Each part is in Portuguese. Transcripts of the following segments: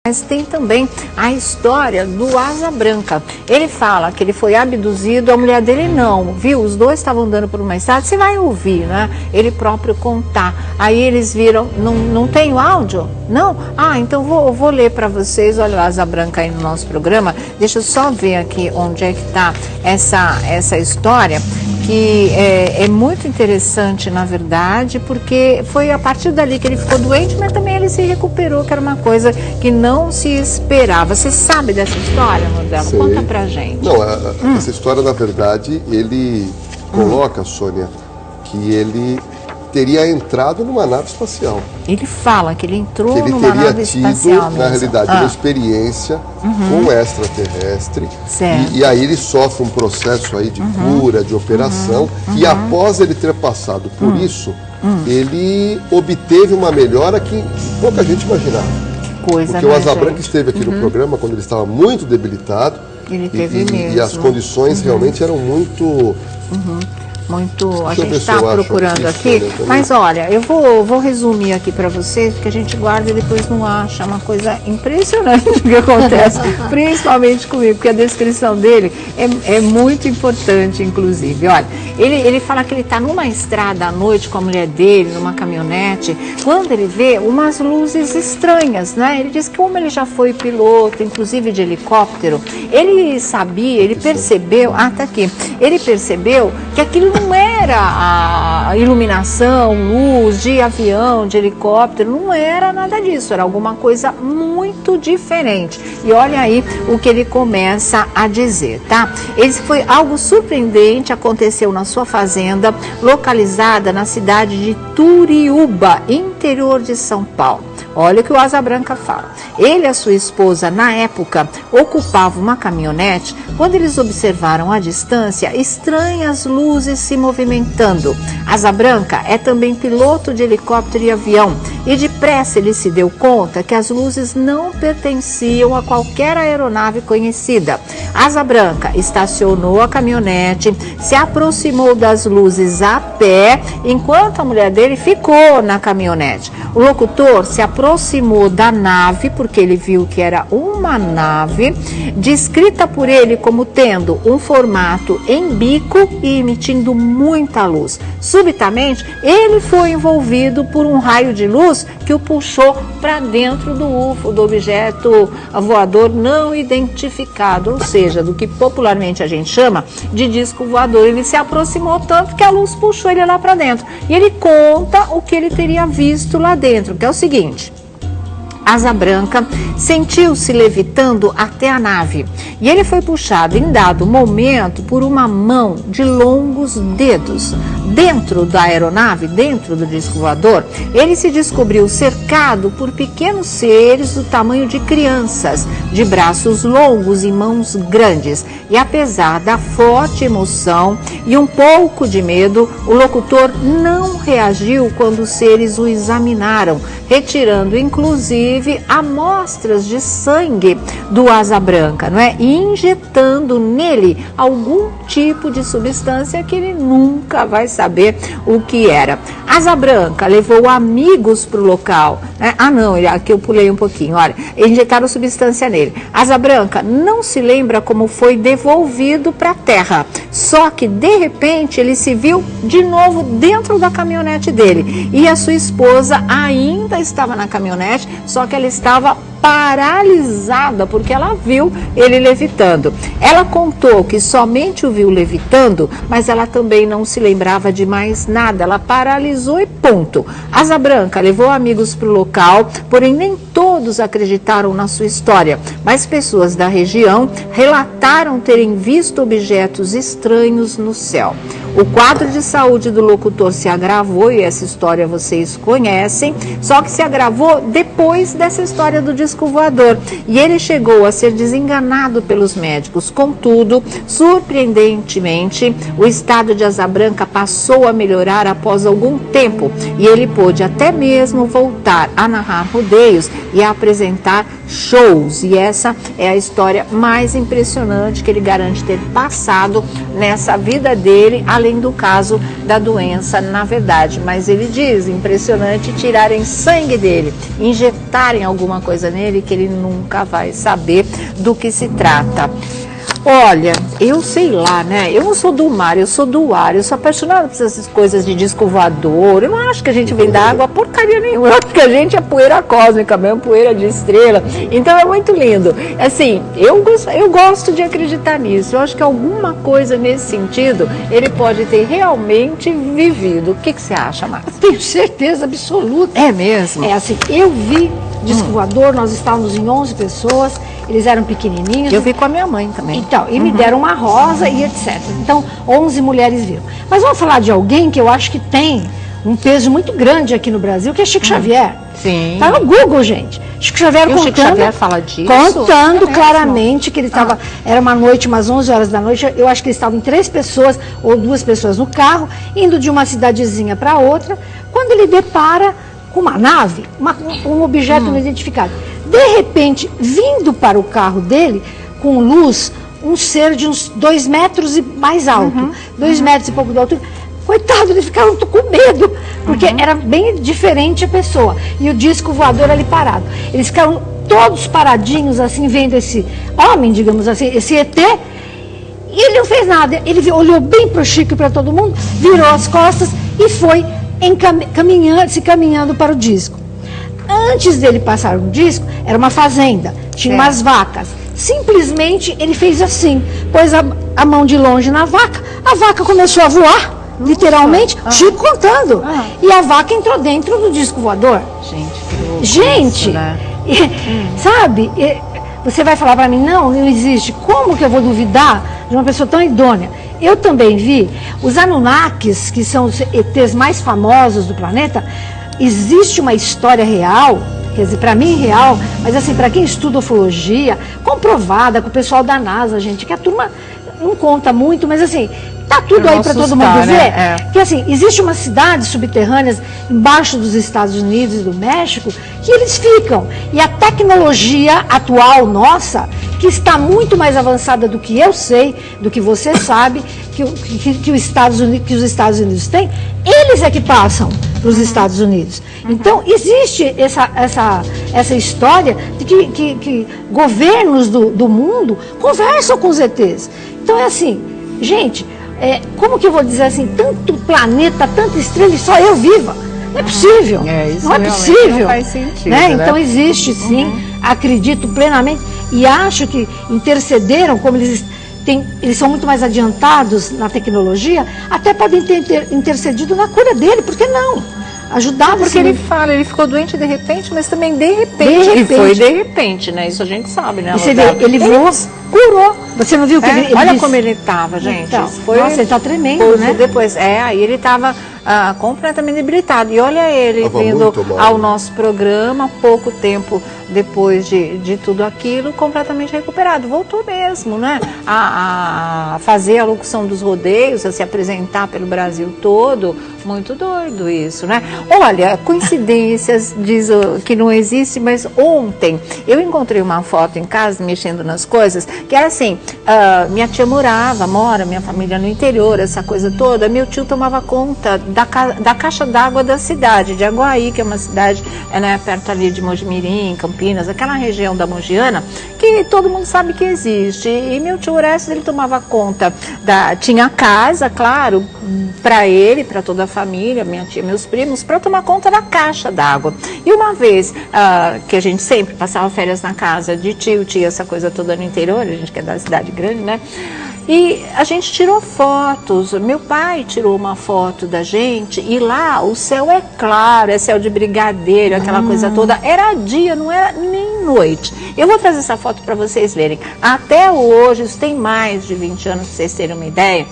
Mas tem também a história do Asa Branca. Ele fala que ele foi abduzido, a mulher dele não, viu? Os dois estavam andando por uma estrada, você vai ouvir, né? Ele próprio contar. Aí eles viram, não tem o áudio? Não? Ah, então vou ler para vocês. Olha o Asa Branca aí no nosso programa. Deixa eu só ver aqui onde é que está essa história, que é muito interessante, na verdade, porque foi a partir dali que ele ficou doente, mas também ele se recuperou, que era uma coisa que não se esperava. Você sabe dessa história, Modelo? Sei. Conta pra gente. Não, essa história, na verdade, ele coloca, Sônia, que ele teria entrado numa nave espacial. Ele fala que ele entrou que ele numa teria nave tido, espacial mesmo. na realidade, uma experiência com o extraterrestre. Certo. E aí ele sofre um processo aí de cura, de operação, e após ele ter passado por isso, ele obteve uma melhora que pouca gente imaginava. Coisa, porque né, o Asa gente? Branca esteve aqui no programa quando ele estava muito debilitado. Ele teve mesmo. E as condições realmente eram muito... A Deixa eu gente ver se está eu acho procurando aqui, aqui, Sônia, mas olha, eu vou resumir aqui para vocês, porque a gente guarda e depois não acha. Uma coisa impressionante o que acontece, principalmente comigo, porque a descrição dele é muito importante, inclusive. Olha, ele fala que ele está numa estrada à noite com a mulher dele, numa caminhonete, quando ele vê umas luzes estranhas, né? Ele diz que como ele já foi piloto, inclusive de helicóptero, ele sabia, ele percebeu, tá aqui, ele percebeu que aquilo não era a iluminação, luz de avião, de helicóptero, não era nada disso, era alguma coisa muito diferente. E olha aí o que ele começa a dizer, tá? Esse foi algo surpreendente, aconteceu na sua fazenda, localizada na cidade de Turiúba, interior de São Paulo. Olha o que o Asa Branca fala. Ele e a sua esposa, na época, ocupavam uma caminhonete quando eles observaram à distância estranhas luzes se movimentando. Asa Branca é também piloto de helicóptero e avião e depressa ele se deu conta que as luzes não pertenciam a qualquer aeronave conhecida. Asa Branca estacionou a caminhonete, se aproximou das luzes a pé, enquanto a mulher dele ficou na caminhonete. O locutor se aproximou da nave, porque ele viu que era uma nave, descrita por ele como tendo um formato em bico e emitindo muita luz. Subitamente, ele foi envolvido por um raio de luz que o puxou para dentro do UFO, do objeto voador não identificado, ou seja, do que popularmente a gente chama de disco voador. Ele se aproximou tanto que a luz puxou ele lá para dentro. E ele conta o que ele teria visto lá dentro, que é o seguinte: Asa Branca sentiu-se levitando até a nave e ele foi puxado em dado momento por uma mão de longos dedos. Dentro da aeronave, dentro do disco voador, ele se descobriu cercado por pequenos seres do tamanho de crianças, de braços longos e mãos grandes. E apesar da forte emoção e um pouco de medo, o locutor não reagiu quando os seres o examinaram, retirando inclusive amostras de sangue do Asa Branca, não é? E injetando nele algum tipo de substância que ele nunca vai saber o que era. Asa Branca levou amigos para o local, né? Aqui eu pulei um pouquinho, olha, injetaram substância nele. Asa Branca não se lembra como foi devolvido para a Terra, só que de repente ele se viu de novo dentro da caminhonete dele e a sua esposa ainda estava na caminhonete, só que ela estava paralisada porque ela viu ele levitando. Ela contou que somente o viu levitando, mas ela também não se lembrava de mais nada. Ela paralisou e ponto. Asa Branca levou amigos para o local, porém nem todos acreditaram na sua história, mas pessoas da região relataram terem visto objetos estranhos no céu. O quadro de saúde do locutor se agravou, e essa história vocês conhecem, só que se agravou depois dessa história do disco voador. E ele chegou a ser desenganado pelos médicos. Contudo, surpreendentemente, o estado de Asa Branca passou a melhorar após algum tempo e ele pôde até mesmo voltar a narrar rodeios e a apresentar shows. E essa é a história mais impressionante que ele garante ter passado nessa vida dele, além além do caso da doença, na verdade. Mas ele diz, impressionante, tirarem sangue dele, injetarem alguma coisa nele que ele nunca vai saber do que se trata. Olha, eu sei lá, né? Eu não sou do mar, eu sou do ar. Eu sou apaixonada por essas coisas de disco voador. Eu não acho que a gente vem da água porcaria nenhuma. Eu acho que a gente é poeira cósmica mesmo, poeira de estrela. Então é muito lindo. Assim, eu gosto de acreditar nisso. Eu acho que alguma coisa nesse sentido ele pode ter realmente vivido. O que você acha, Márcia? Tenho certeza absoluta. É mesmo? É assim, eu vi disco voador, nós estávamos em 11 pessoas, eles eram pequenininhos. Eu vi com a minha mãe também. Então, e me deram uma rosa e etc. Então, 11 mulheres viram. Mas vamos falar de alguém que eu acho que tem um peso muito grande aqui no Brasil, que é Chico Xavier. Sim. Tá no Google, gente. Chico Xavier E o Chico Xavier fala disso? Contando claramente que ele estava, era uma noite, umas 11 horas da noite, eu acho que eles estavam em 3 pessoas ou 2 pessoas no carro, indo de uma cidadezinha para outra, quando ele depara com uma nave, um objeto não identificado. De repente, vindo para o carro dele, com luz, um ser de uns 2 metros e mais alto, 2 metros e pouco de altura. Coitado, eles ficaram com medo, porque era bem diferente a pessoa. E o disco voador ali parado. Eles ficaram todos paradinhos, assim, vendo esse homem, digamos assim, esse ET, e ele não fez nada. Ele olhou bem para o Chico e para todo mundo, virou as costas e foi caminhando para o disco. Antes dele passar no disco, era uma fazenda, tinha umas vacas. Simplesmente ele fez assim, pôs a mão de longe na vaca, a vaca começou a voar, literalmente, Chico contando. E a vaca entrou dentro do disco voador. Gente, que louco. Gente, isso, né? Sabe, você vai falar para mim, não existe. Como que eu vou duvidar de uma pessoa tão idônea? Eu também vi os Anunnakis, que são os ETs mais famosos do planeta. Existe uma história real, quer dizer, para mim real, mas assim, para quem estuda ufologia, comprovada com o pessoal da NASA, gente, que a turma não conta muito, mas assim, tá tudo aí para todo mundo ver. Que assim, existe umas cidades subterrâneas embaixo dos Estados Unidos e do México que eles ficam. E a tecnologia atual nossa, que está muito mais avançada do que eu sei, do que você sabe, que os Estados Unidos têm, eles é que passam para os Estados Unidos. Então, existe essa história de que governos do mundo conversam com os ETs. Então, é assim, gente, como que eu vou dizer assim, tanto planeta, tanta estrela e só eu viva? Não é possível. Isso não é possível. Não faz sentido, né? né? Então, existe sim, acredito plenamente e acho que intercederam, como eles são muito mais adiantados na tecnologia, até podem ter intercedido na cura dele, por que não? Ajudar, porque ele fala, ele ficou doente de repente, mas também de repente. E foi de repente, né? Isso a gente sabe, né? E você vê, ele voou, curou. Você não viu que ele olha disse... como ele estava, gente. Então, foi, nossa, ele tá tremendo, né? Depois, aí ele estava completamente debilitado. E olha ele vindo ao nosso programa, pouco tempo depois de tudo aquilo, completamente recuperado. Voltou mesmo, né? A fazer a locução dos rodeios, a se apresentar pelo Brasil todo. Muito doido isso, né? Olha, coincidências, diz que não existe, mas ontem eu encontrei uma foto em casa, mexendo nas coisas, que era assim, minha tia mora, minha família no interior, essa coisa toda. Meu tio tomava conta da caixa d'água da cidade, de Aguaí, que é uma cidade perto ali de Mojimirim, Campinas, aquela região da Mogiana, que todo mundo sabe que existe. E meu tio Orestes, ele tomava conta tinha casa, claro, para ele, para toda a família, minha tia, meus primos, para tomar conta da caixa d'água. E uma vez que a gente sempre passava férias na casa de tio, tia, essa coisa toda no interior, a gente que é da cidade grande, né? E a gente tirou fotos, meu pai tirou uma foto da gente e lá o céu é claro, é céu de brigadeiro, aquela coisa toda, era dia, não era nem noite. Eu vou trazer essa foto para vocês verem. Até hoje, isso tem mais de 20 anos, para vocês terem uma ideia.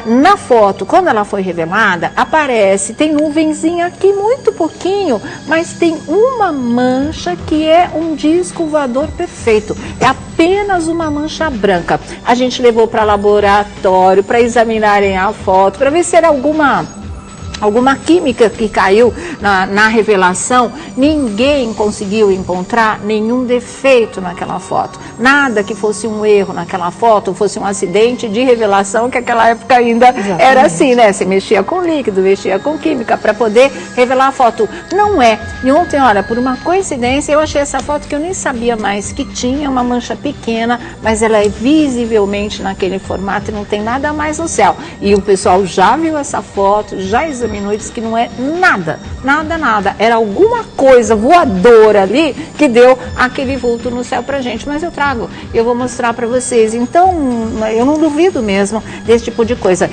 Na foto, quando ela foi revelada, tem nuvenzinha aqui, muito pouquinho, mas tem uma mancha que é um disco voador perfeito. É apenas uma mancha branca. A gente levou para laboratório, para examinarem a foto, para ver se era alguma alguma química que caiu na revelação, ninguém conseguiu encontrar nenhum defeito naquela foto. Nada que fosse um erro naquela foto, fosse um acidente de revelação, que naquela época ainda era assim, né? Você mexia com líquido, mexia com química para poder revelar a foto. Não é. E ontem, olha, por uma coincidência, eu achei essa foto que eu nem sabia mais que tinha uma mancha pequena, mas ela é visivelmente naquele formato e não tem nada mais no céu. E o pessoal já viu essa foto, já examinou e disse que não é nada, nada, nada. Era alguma coisa voadora ali que deu aquele vulto no céu pra gente. Mas eu vou mostrar para vocês. Então, eu não duvido mesmo desse tipo de coisa.